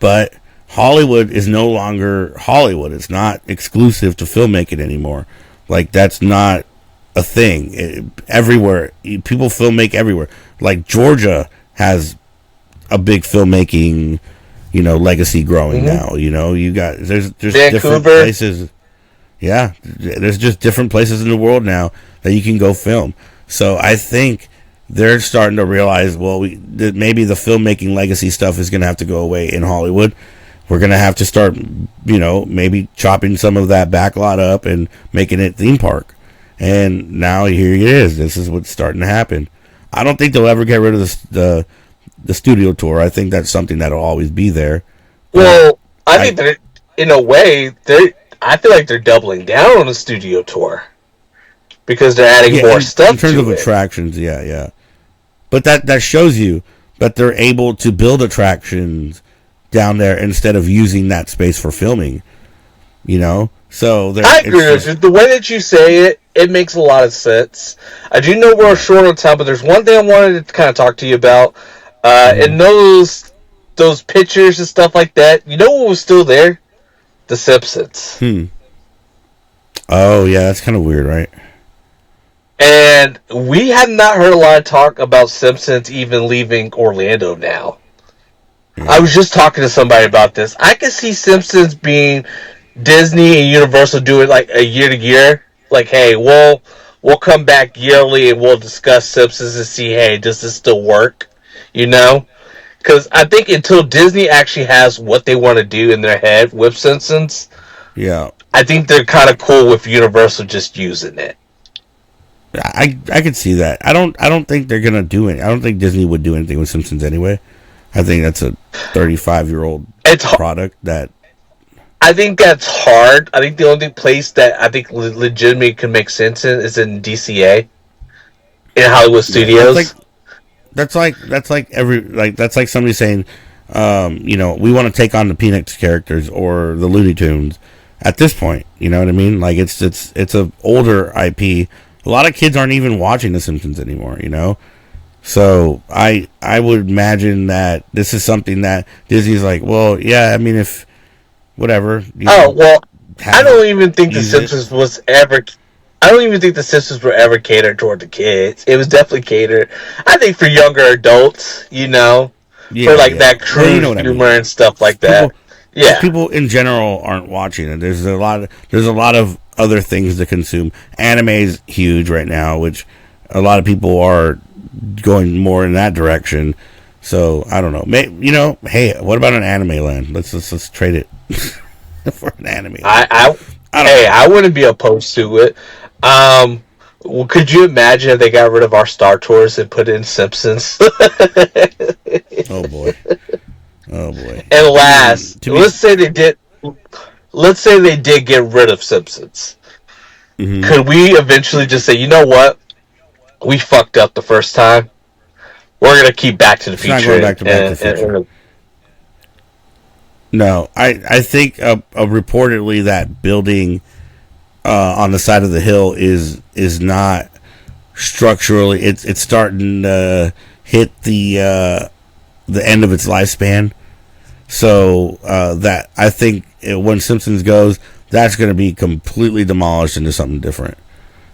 But Hollywood is no longer Hollywood. It's not exclusive to filmmaking anymore. Like that's not a thing. Everywhere people filmmake everywhere. Like Georgia has a big filmmaking, legacy growing now. You got there's Vancouver. Different places. Yeah, there's just different places in the world now that you can go film. So I think they're starting to realize, that maybe the filmmaking legacy stuff is going to have to go away in Hollywood. We're going to have to start, maybe chopping some of that backlot up and making it theme park. And now here it is. This is what's starting to happen. I don't think they'll ever get rid of the studio tour. I think that's something that'll always be there. Well, I think that in a way, I feel like they're doubling down on the studio tour. because they're adding Yeah, more in stuff terms of to it. attractions, yeah. But that shows you that they're able to build attractions down there instead of using that space for filming. You know, so I it's agree with just you. The way that you say it, it makes a lot of sense. I do know we're yeah. short on time, but there's one thing I wanted to kind of talk to you about. Mm-hmm. And those pictures and stuff like that. You know what was still there? The Simpsons. Hmm. Oh yeah, that's kind of weird, right? And we have not heard a lot of talk about Simpsons even leaving Orlando now. I Yeah. was just talking to somebody about this. I could see Simpsons being Disney and Universal do it like a year to year. Like, hey, we'll come back yearly and we'll discuss Simpsons and see, hey, does this still work? You know, because I think until Disney actually has what they want to do in their head with Simpsons, Yeah. I think they're kind of cool with Universal just using it. I could see that. I don't think they're gonna do it. I don't think Disney would do anything with Simpsons anyway. I think that's a 35-year-old It's product that I think that's hard. I think the only place that I think legitimately can make sense in is in DCA in Hollywood yeah, Studios. that's like every like that's like somebody saying, you know, we want to take on the Peanuts characters or the Looney Tunes. At this point, you know what I mean? Like it's a older IP. A lot of kids aren't even watching The Simpsons anymore. You know, so I would imagine that this is something that Disney's like, well, yeah, I mean, if whatever, you Oh know, well, I have don't even think The use it. Simpsons was ever. I don't even think The Simpsons were ever catered toward the kids. It was definitely catered, I think, for younger adults. You know, for Yeah, like yeah. that Well, you crude know what I humor mean. and stuff like People, that. because Yeah, people in general aren't watching it. There's a lot of other things to consume. Anime is huge right now, which a lot of people are going more in that direction. So I don't know. You know, hey, what about an anime land? Let's trade it for an anime land. I I don't hey, know. I wouldn't be opposed to it. Well, could you imagine if they got rid of our Star Tours and put in Simpsons? Oh boy. Oh boy. And I mean, last, to be. let's say they did get rid of Simpsons. Mm-hmm. Could we eventually just say, you know what? We fucked up the first time. We're gonna keep Back to the It's not Future going back to the future. and No, I think reportedly that building on the side of the hill is not structurally. It's starting to hit the end of its lifespan. So that I think when Simpsons goes, that's going to be completely demolished into something different.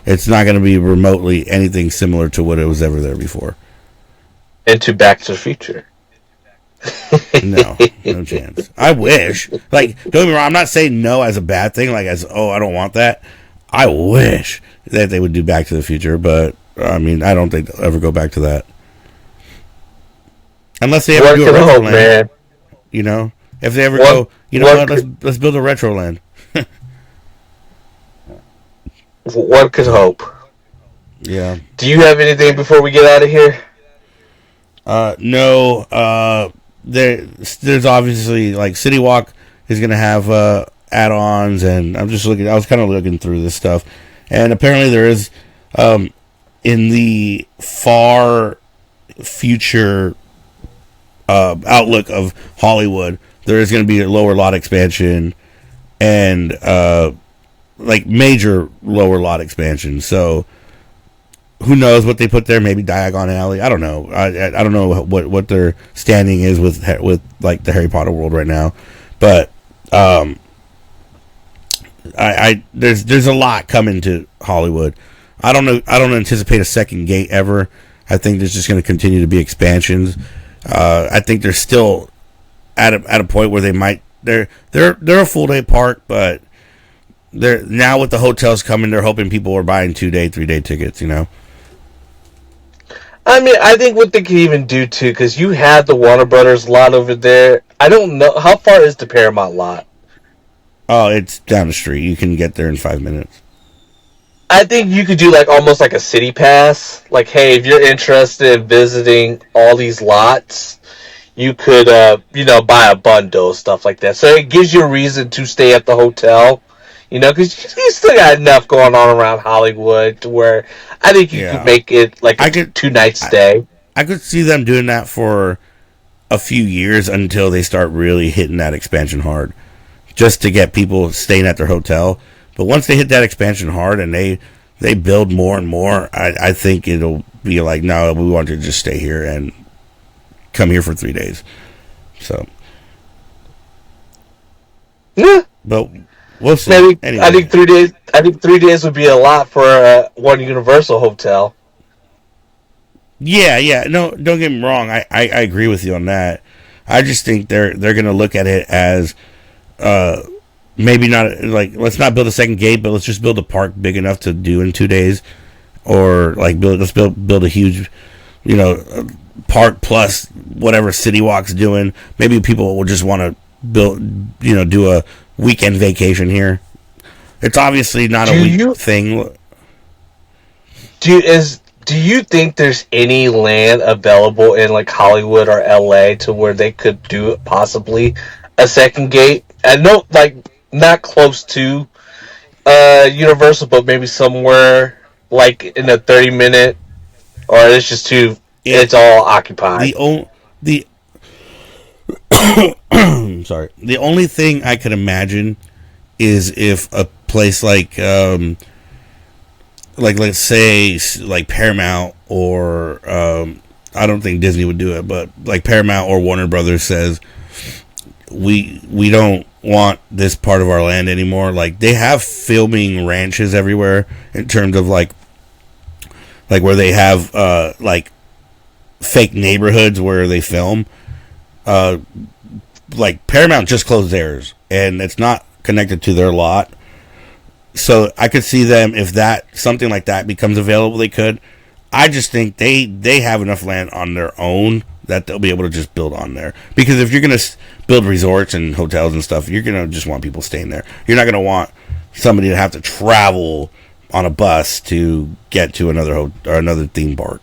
It's not going to be remotely anything similar to what it was ever there before. into Back to the Future. No, no chance. I wish. Like, don't get me wrong. I'm not saying no as a bad thing. Like, as I don't want that. I wish that they would do Back to the Future, but I mean, I don't think they'll ever go back to that unless they ever One do a can retro hope, land. man. You know, if they ever One go, you know one what? could Let's build a retro land. one could hope. Yeah. Do you have anything before we get out of here? No. There's obviously like City Walk is gonna have add-ons, and I'm just looking. I was kind of looking through this stuff, and apparently there is in the far future outlook of Hollywood, there is going to be a lower lot expansion and like major lower lot expansion. So who knows what they put there? Maybe Diagon Alley. I don't know. I don't know what their standing is with like the Harry Potter world right now, but I there's a lot coming to Hollywood. I don't know. I don't anticipate a second gate ever. I think there's just going to continue to be expansions. I think they're still at a point where they might they're a full day park, but they're now with the hotels coming, they're hoping people are buying 2 day, 3 day tickets. You know. I mean, I think what they could even do too, because you had the Warner Brothers lot over there. I don't know how far is the Paramount lot. Oh, it's down the street. You can get there in 5 minutes. I think you could do like almost like a city pass. Like, hey, if you're interested in visiting all these lots, you could, buy a bundle, stuff like that. So it gives you a reason to stay at the hotel, You know, because you still got enough going on around Hollywood to where I think you could Yeah, make it like a I could 2 night I, stay. I could see them doing that for a few years until they start really hitting that expansion hard, just to get people staying at their hotel. But once they hit that expansion hard and they build more and more, I think it'll be like, no, we want you to just stay here and come here for 3 days. So, Yeah, but we'll see. maybe I Anyway, think 3 days. I think 3 days would be a lot for one Universal hotel. yeah, yeah. No, don't get me wrong. I agree with you on that. I just think they're gonna look at it as uh, maybe not like, let's not build a second gate, but let's just build a park big enough to do in 2 days, or like build a huge, park plus whatever City Walk's doing. Maybe people will just want to build, do a weekend vacation here. It's obviously not a Do week you thing. do you think there's any land available in like Hollywood or LA to where they could do possibly a second gate? I know, like not close to Universal, but maybe somewhere like in a 30 minute, or it's just too. It It's all occupied. the only the sorry, the only thing I could imagine is if a place like let's say like Paramount or I don't think Disney would do it, but like Paramount or Warner Brothers says, we don't want this part of our land anymore. Like they have filming ranches everywhere in terms of like where they have like fake neighborhoods where they film. Uh, like Paramount just closed theirs, and it's not connected to their lot. So I could see them, if that something like that becomes available, they could. I just think they have enough land on their own that they'll be able to just build on there. Because if you're gonna build resorts and hotels and stuff, you're gonna just want people staying there. You're not gonna want somebody to have to travel on a bus to get to another theme park,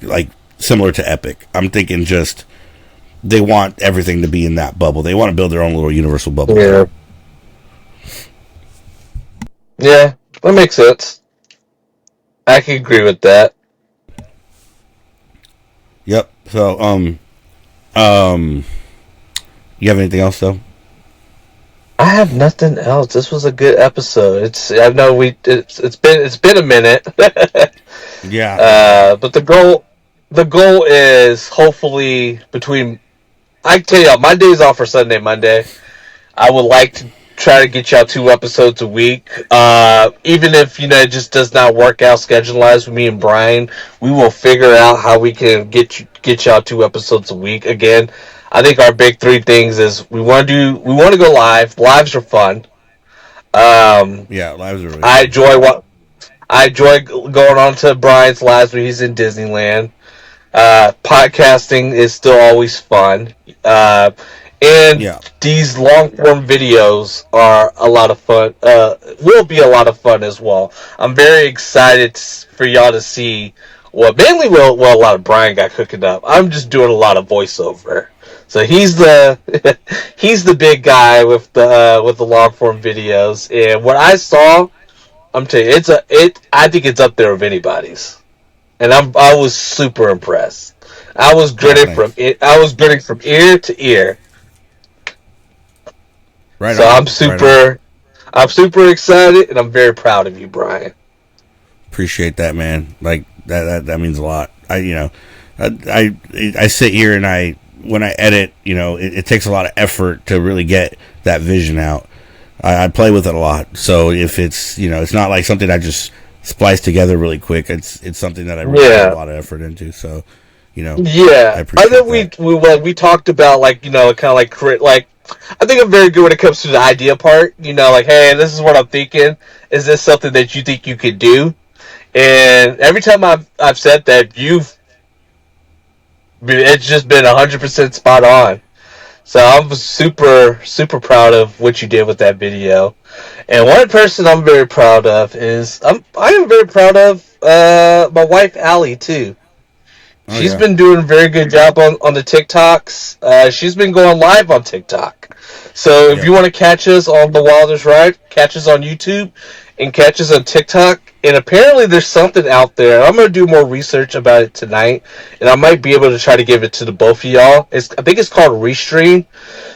like similar to Epic. I'm thinking just they want everything to be in that bubble. They want to build their own little universal bubble Yeah, there. yeah, that makes sense. I can agree with that. Yep. So um, you have anything else though? I have nothing else. This was a good episode. I know it's been a minute, Yeah, yeah, but the goal is hopefully between. I tell you, my days off are Sunday, Monday. I would like to try to get y'all 2 episodes a week. Even if it just does not work out schedule wise with me and Brian, we will figure out how we can get y'all 2 episodes a week. Again, I think our big three things is we want to go live. Lives are fun. Um, yeah. Lives are really I fun. enjoy what I enjoy going on to Brian's lives when he's in Disneyland. Podcasting is still always fun. And Yeah, these long form videos are a lot of fun. Will be a lot of fun as well. I'm very excited for y'all to see what mainly a lot of Brian got cooking up. I'm just doing a lot of voiceover. So he's the he's the big guy with the long form videos. And what I saw, I'm telling you, I think it's up there with anybody's, and I was super impressed. oh, thanks. I was grinning from ear to ear. Right So on, right on. I'm super excited, and I'm very proud of you, Brian. Appreciate that, man. Like that means a lot. I sit here and when I edit, it takes a lot of effort to really get that vision out. I play with it a lot, so if it's it's not like something I just splice together really quick. It's something that I really put a Yeah, lot of effort into. So I yeah. I appreciate think that. we talked about like kind of like I think I'm very good when it comes to the idea part. Like, hey, this is what I'm thinking. Is this something that you think you could do? And every time I've said that, it's just been 100% spot on. So I'm super proud of what you did with that video. And one person I'm very proud of is I am very proud of my wife Allie too. Oh She's yeah, been doing a very good job on the TikToks. She's been going live on TikTok. So if Yep. you want to catch us on The Wildest Ride, catch us on YouTube and catch us on TikTok. And apparently there's something out there. I'm going to do more research about it tonight, and I might be able to try to give it to the both of y'all. I think it's called Restream,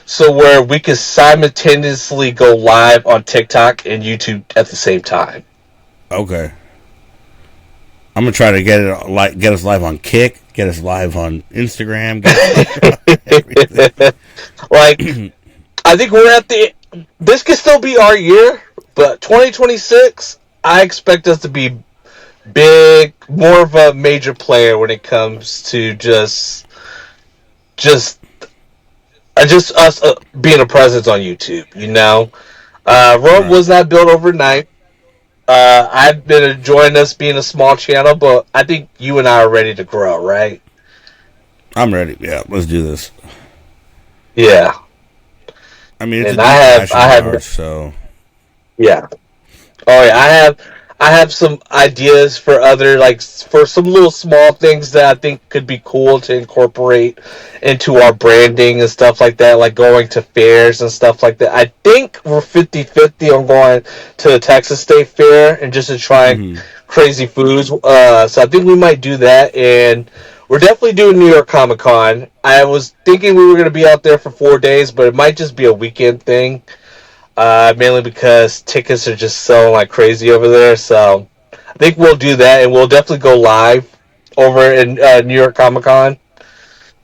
so where we can simultaneously go live on TikTok and YouTube at the same time. Okay. I'm gonna try to get us live on Kick, get us live on Instagram, get us live on Like, everything. I think we're at the. This could still be our year, but 2026, I expect us to be big, more of a major player when it comes to just us being a presence on YouTube. Rome Right. was not built overnight. I've been enjoying us being a small channel, but I think you and I are ready to grow, right? I'm ready. Yeah, let's do this. Yeah, I mean, it's a and deep passion I of have, ours, so yeah. Oh yeah, I have some ideas for other for some little small things that I think could be cool to incorporate into our branding and stuff like that, like going to fairs and stuff like that. I think we're 50-50 on going to the Texas State Fair and just to try mhm. crazy foods. So I think we might do that, and we're definitely doing New York Comic Con. I was thinking we were going to be out there for 4 days, but it might just be a weekend thing. Mainly because tickets are just selling like crazy over there. So I think we'll do that, and we'll definitely go live over in New York Comic Con.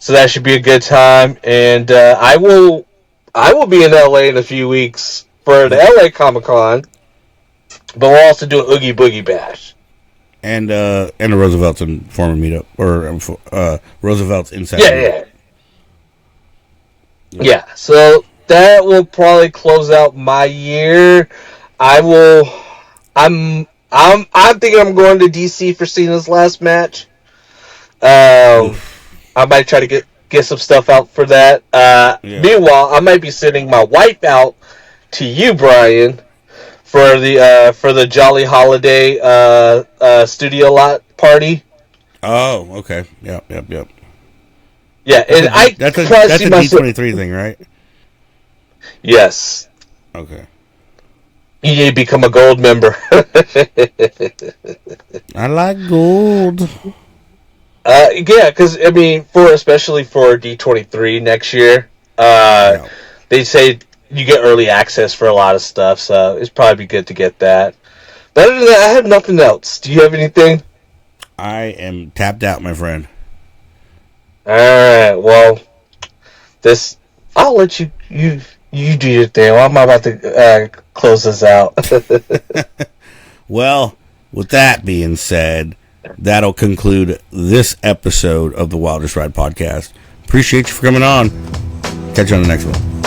So that should be a good time. And I will be in LA in a few weeks for the Yep. LA Comic Con, but we'll also do an Oogie Boogie Bash. And a Roosevelt's former meetup or Roosevelt's inside Yeah, meetup. yeah, Yep. yeah. So that will probably close out my year. I will. I'm thinking I'm going to DC for Cena's last match. Oof. I might try to get some stuff out for that. Yeah. Meanwhile, I might be sending my wife out to you, Brian, for the Jolly Holiday studio lot party. Oh, okay. Yep. Yep. Yep. Yeah, and I could probably That's see a myself. D23 thing, right? Yes, Okay. you need to become a gold member. I like gold. Yeah, because I mean, for especially for D23 next year, uh, Yeah. they say you get early access for a lot of stuff, so it's probably good to get that. But other than that, I have nothing else. Do you have anything? I am tapped out, my friend. All right. Well, this I'll let you do your thing. I'm about to close this out. Well, with that being said, that'll conclude this episode of the Wildest Ride podcast. Appreciate you for coming on. Catch you on the next one.